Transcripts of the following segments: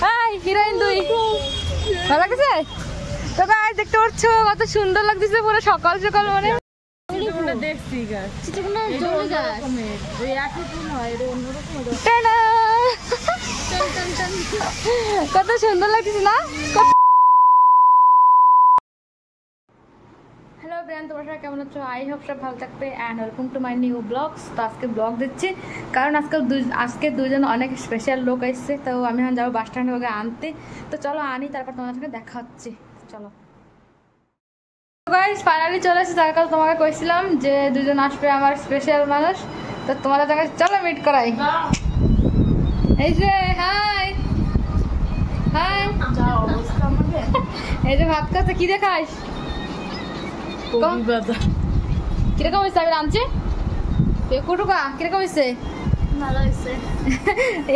High heroine দুই ভালো লাগছে তো গাইস দেখতে পাচ্ছ কত সুন্দর লাগতেছে পুরো সকাল সকাল মানে দেখছি গাছ চিচিগুনা জোরে গাছ ওই একই ফুল হয় এর অন্যরকম টানা কত সুন্দর লাগতেছে না হ্যালো ব্রেন তোমরা সবাই কেমন আছো আই হোপ সব ভালো থাকবে and welcome to my new vlogs তো আজকে ব্লগ দিচ্ছি কারণ আজকে দুজন অনেক স্পেশাল লোক আসছে তো আমি এখন যাবো বাস স্ট্যান্ডে ওকে আনতে তো চলো আনি তারপর তোমার সঙ্গে দেখা হচ্ছে চলো গাইস ফাইনালি চলে এসেছে তার কাছে তোমাকে কইছিলাম যে দুজন আসবে আমার স্পেশাল মানুষ তো তোমাদের সঙ্গে চলো মিট করাই এই যে হাই হাই এই যে ভাত খাচ্ছে কি দেখাস কিরকম হয়েছে আমি রাঁধছি কুটুকা কিরকম হয়েছে ভালো হয়েছে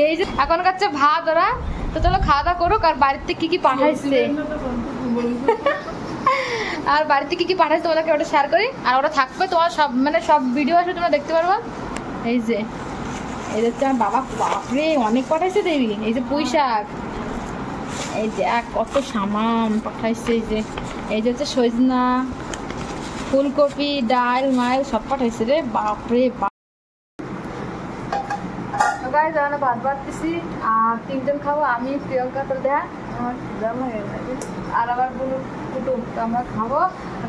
এই যে এখন খাচ্ছে ভাত ওরা তো চলো খাওয়া দাওয়া করুক আর বাড়িতে কি কি পাঠাইছে আর বাড়িতে কি কি পাঠাইছে তোমাদেরকে ওটা শেয়ার করি আর ওরা থাকবে তোমার সব মানে সব ভিডিও আসবে তোমরা দেখতে পারবা এই যে হচ্ছে আমার বাবা বাপরে অনেক পাঠাইছে দেবী এই যে পুঁই শাক এই যে কত সামান পাঠাইছে এই যে হচ্ছে সজনা ফুলকপি ডাল মাইল সব পাঠাইছে রে বাপরে বাপ গাইস আমরা ভাত বাড়তেছি আর তিনজন খাবো আমি প্রিয়ঙ্কা তো দেখা আমার আর আবার বলু কুটুম তো আমরা খাবো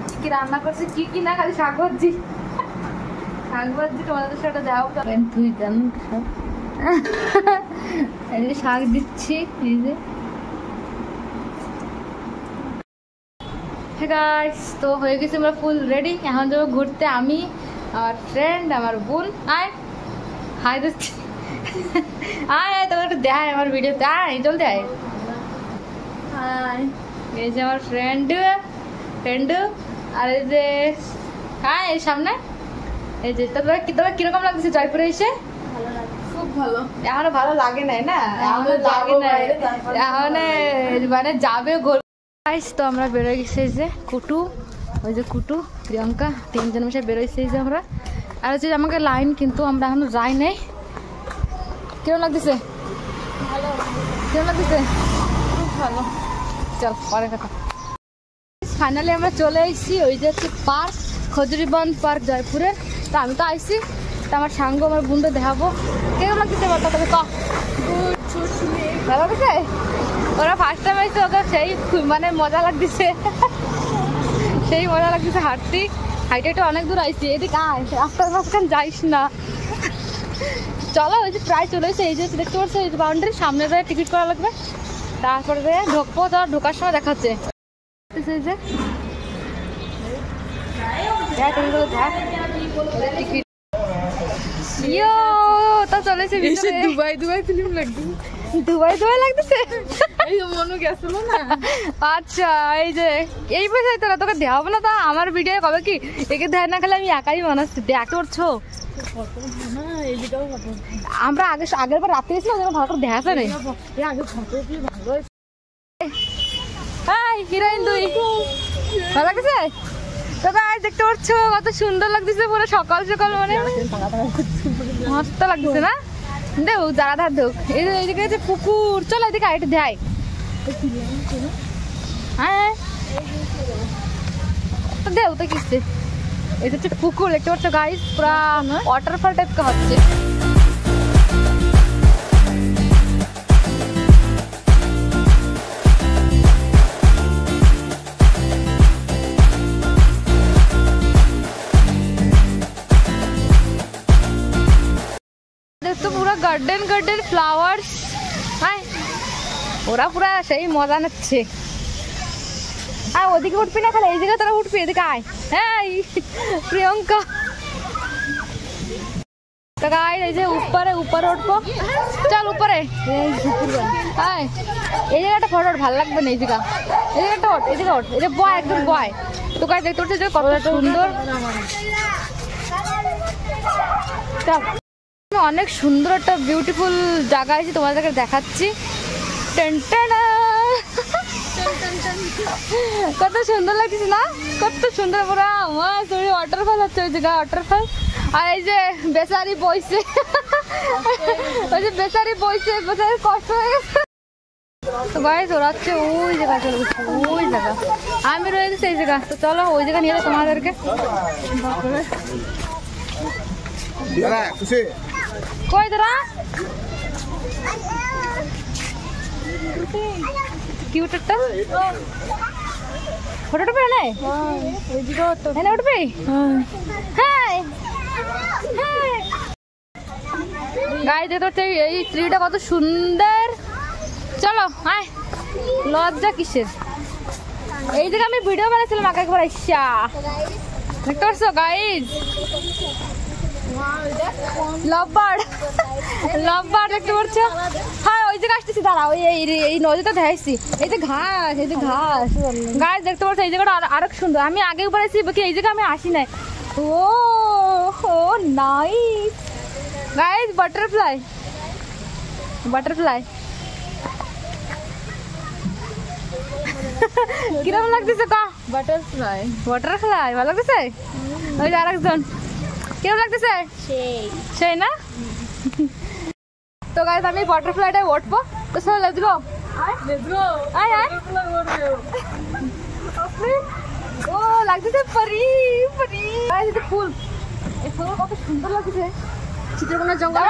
কি কি রান্না করছি কি কি না খালি শাক ভাজি তোমাদের সাথে যাও তুই জান এই যে শাক দিচ্ছি এই যে গাইস তো হয়ে গেছে আমরা ফুল রেডি এখন যাবো ঘুরতে আমি আমার ফ্রেন্ড আমার বোন আয় হাই দিচ্ছি আয় আয় তোকে একটু দেখায় আমার ভিডিওতে আয় জলদি আয় এই যে আমার ফ্রেন্ড আর এই যে হ্যাঁ এই সামনে এই যে তোরা কিরকম লাগছে জয়পুরে এসে খুব ভালো এখনো ভালো লাগে নাই না এখনো লাগে নাই এখন মানে যাবে তো আমরা বেরোয় গেছি এই যে কুটু ওই যে কুটু প্রিয়ঙ্কা তিনজন মিশে বেরোইছে এই যে আমরা আর হচ্ছে আমাকে লাইন কিন্তু আমরা এখনো যাই নাই কেমন লাগতেছে কেমন লাগতেছে খুব ভালো চল পরে কথা ফাইনালি আমরা চলে এসেছি ওই যে হচ্ছে পার্ক খজুরিবন পার্ক জয়পুরের তো আমি তো আইসি তো আমার সাঙ্গ আমার বোনটা দেখাবো কেমন লাগতেছে বলতো তবে ভালো লাগছে ওরা ফার্স্ট টাইম আইসে ওকে সেই মানে মজা লাগতেছে সেই মজা লাগতেছে হাঁটতে হাইটে অনেক দূর আইসি এদিকে আয় রাস্তার মাঝখান যাইস না চলো ওই যে প্রায় চলে এসে এই যে দেখতে পাচ্ছি এই বাউন্ডারি সামনে যায় টিকিট করা লাগবে তারপরে ঢুকবো তো ঢোকার সময় দেখাচ্ছে টিকিট তো চলেছে দুবাই ফিল্ম লাগবে দুবাই লাগতেছে এই যে মনু গেছিল না আচ্ছা এই যে এই পয়সায় তোরা তোকে দেওয়া না তা আমার ভিডিও কবে কি একে দেয় না খেলে আমি একাই বানাচ্ছি দেখ করছো আমরা আগের বার রাত্রে এসেছিলাম ভালো করে দেখা নেই হিরোইন দুই ভালো লাগছে তো গাইস দেখতে পাচ্ছ কত সুন্দর লাগতেছে পুরো সকাল সকাল মানে মস্ত লাগতেছে না দেখ যারা ধার ঢোক এইদিকে যে পুকুর চলো এদিকে আইটে দেয় হ্যাঁ তো দেও তো কিসে এটা হচ্ছে পুকুর দেখতে পাচ্ছ গাইস পুরা ওয়াটারফল টাইপ কা হচ্ছে তো পুরো গার্ডেন ফ্লাওয়ার্স হ্যাঁ ওরা পুরা সেই মজা নিচ্ছে আর ওদিকে উঠবি না খালি এই জায়গায় তোরা উঠবি এদিকে আয় হ্যাঁ প্রিয়ঙ্কা তো গাইস এই যে উপরে উঠবো চল উপরে হ্যাঁ এই জায়গাটা ফটো ভালো লাগবে না এই জায়গাটা ওঠ এদিকে ওঠ এই যে বয় একদম বয় তো গাইস দেখতে পাচ্ছি যে কতটা সুন্দর অনেক সুন্দর একটা বিউটিফুল জায়গা আছে তোমাদেরকে দেখাচ্ছি কত সুন্দর লাগছে না কত সুন্দর পুরা ওয়াটারফল হচ্ছে ওই জায়গায় ওয়াটারফল আর এই যে বেচারি বইছে ওই যে বেচারি বইছে বেচারি কষ্ট হয়ে গেছে তো গাইস ওরা হচ্ছে ওই জায়গা চলে গেছে, ওই জায়গা আমি রয়ে গেছি এই জায়গা। তো চলো ওই জায়গা নিয়ে যাবো তোমাদেরকে। কই তোরা কিউট একটা ফটো উঠবে না? এনে উঠবে? হ্যাঁ গাই দেখতে হচ্ছে এই ট্রিটা কত সুন্দর। চলো আয়, লজ্জা কিসের? এই জায়গায় আমি ভিডিও বানাইছিলাম আগে একবার আইসা, দেখতে পারছো গাইজ? লববার্ড দেখতে পাচ্ছ? হ্যাঁ ওই জায়গায় আসতেছি, দাঁড়া ওই এই নদীটা দেখাইছি। এই যে ঘাস, এই যে ঘাস গাছ দেখতে পাচ্ছ? এই জায়গাটা আরো সুন্দর। আমি আগে একবার আসছি, এই জায়গায় আমি আসি নাই। ও নাইস গাইজ, বাটারফ্লাই কিরকম লাগতেছে? বাটারফ্লাই ভালো লাগতেছে? ওই যে আরেকজন কিরকম লাগতেছে? সেই না? তো গাইজ আমি বাটারফ্লাইটাই উঠবো। তো চলো লেটস গো। আয় ও লাগতেছে পরি। ফুল, এই ফুল কত সুন্দর লাগতেছে। চিত্রকোনা জঙ্গল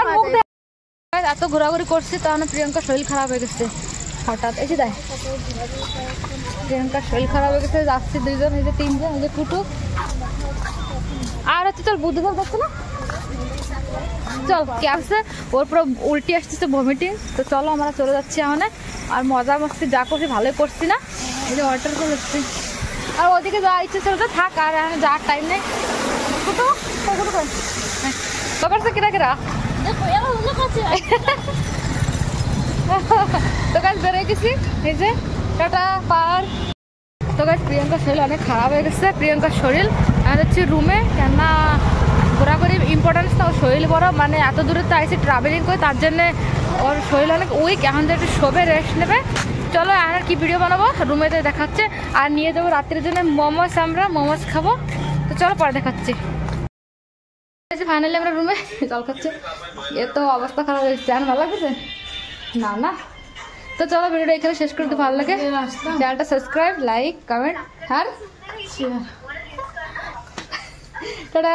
এত ঘোরাঘুরি করছি, তাহলে প্রিয়াঙ্কার শরীর খারাপ হয়ে গেছে হঠাৎ। এসে দেয় প্রিয়াঙ্কার শরীর খারাপ হয়ে গেছে। যাচ্ছে দুইজন, এই যে তিনজন, এই যে কুটু আর হচ্ছে চল বুদ্ধদেব দেখছো না? চল কে আসছে, ওর পুরো উল্টি আসতেছে ভমিটিং। তো চলো আমরা চলে যাচ্ছি এখন। আর মজা মস্তি যা করছি ভালোই করছি না? এই যে ওয়াটার ফল হচ্ছে। আর ওদিকে যাওয়ার ইচ্ছে ছিল তো থাক, আর এখন যাওয়ার টাইম নেই। কুটু করছে কিরা কিরা তো গাছ বেরোয় গেছি, এই যে টাটা পার। তো গাছ প্রিয়াঙ্কার শরীর অনেক খারাপ হয়ে গেছে। প্রিয়াঙ্কার শরীর আমি যাচ্ছি রুমে, কেননা ঘোরাঘুরি ইম্পর্টেন্স না, ওর শরীর বড় মানে এত দূরে তো আইসি ট্রাভেলিং করে, তার জন্যে ওর শরীর অনেক উইক। এখন তো একটু শোবে, রেস্ট নেবে। চলো আর কি ভিডিও বানাবো, রুমেতে দেখাচ্ছে। আর নিয়ে যাবো রাত্রের জন্য মোমোস, আমরা মোমোস খাবো। তো চলো পরে দেখাচ্ছি। ফাইনালি আমরা রুমে জল খাচ্ছে। এত অবস্থা খারাপ হয়েছে, আর ভালো লাগছে না। তো চলো ভিডিওটা এখানে শেষ করতে, ভালো লাগে চ্যানেলটা সাবস্ক্রাইব, লাইক, কমেন্ট আর শেয়ার। টাটা।